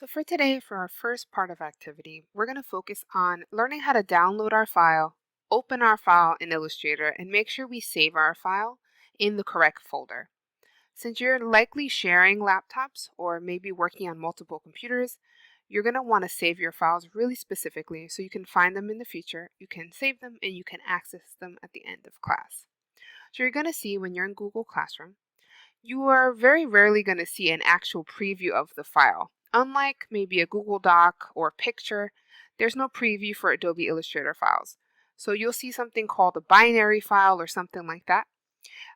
So for today, for our first part of activity, we're going to focus on learning how to download our file, open our file in Illustrator, and make sure we save our file in the correct folder. Since you're likely sharing laptops or maybe working on multiple computers, you're going to want to save your files really specifically so you can find them in the future, you can save them, and you can access them at the end of class. So you're going to see when you're in Google Classroom, you are very rarely going to see an actual preview of the file. Unlike maybe a Google Doc or picture, there's no preview for Adobe Illustrator files. So you'll see something called a binary file or something like that,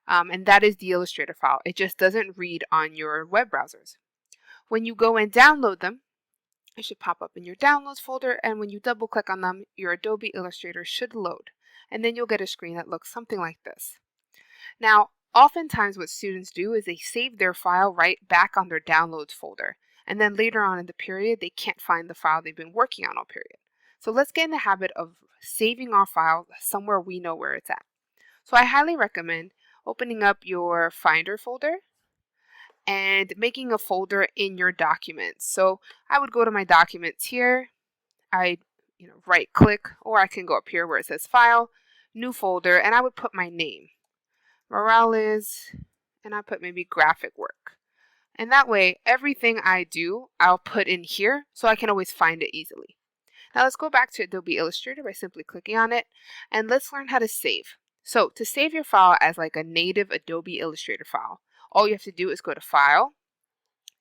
and that is the Illustrator file. It just doesn't read on your web browsers. When you go and download them, it should pop up in your downloads folder, and when you double click on them, your Adobe Illustrator should load. And then you'll get a screen that looks something like this. Now, oftentimes what students do is they save their file right back on their downloads folder, and then later on in the period, they can't find the file they've been working on all period. So let's get in the habit of saving our file somewhere we know where it's at. So I highly recommend opening up your Finder folder and making a folder in your documents. So I would go to my documents here. I right click, or I can go up here where it says File, New Folder, and I would put my name. Morales, and I put maybe graphic work. And that way, everything I do, I'll put in here so I can always find it easily. Now let's go back to Adobe Illustrator by simply clicking on it, and let's learn how to save. So to save your file as like a native Adobe Illustrator file, all you have to do is go to File,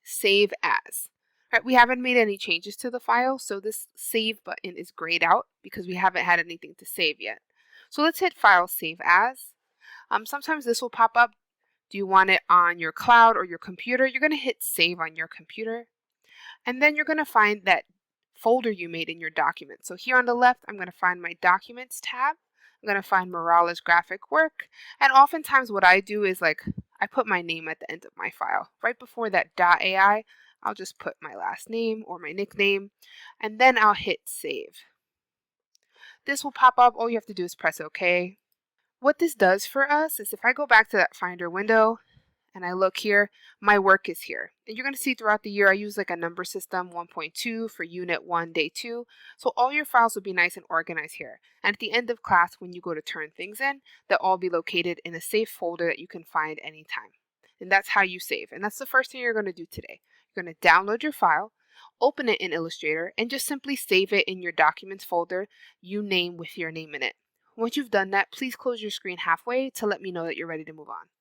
Save As. Right, we haven't made any changes to the file, so this Save button is grayed out because we haven't had anything to save yet. So let's hit File, Save As. Sometimes this will pop up. Do you want it on your cloud or your computer? You're going to hit save on your computer. And then you're going to find that folder you made in your document. So here on the left, I'm going to find my Documents tab. I'm going to find Morales graphic work. And oftentimes what I do is I put my name at the end of my file. Right before that .ai, I'll just put my last name or my nickname, and then I'll hit save. This will pop up. All you have to do is press OK. What this does for us is if I go back to that Finder window and I look here, my work is here. And you're going to see throughout the year I use like a number system 1.2 for Unit 1, Day 2. So all your files will be nice and organized here. And at the end of class, when you go to turn things in, they'll all be located in a safe folder that you can find anytime. And that's how you save. And that's the first thing you're going to do today. You're going to download your file, open it in Illustrator, and just simply save it in your Documents folder you name with your name in it. Once you've done that, please close your screen halfway to let me know that you're ready to move on.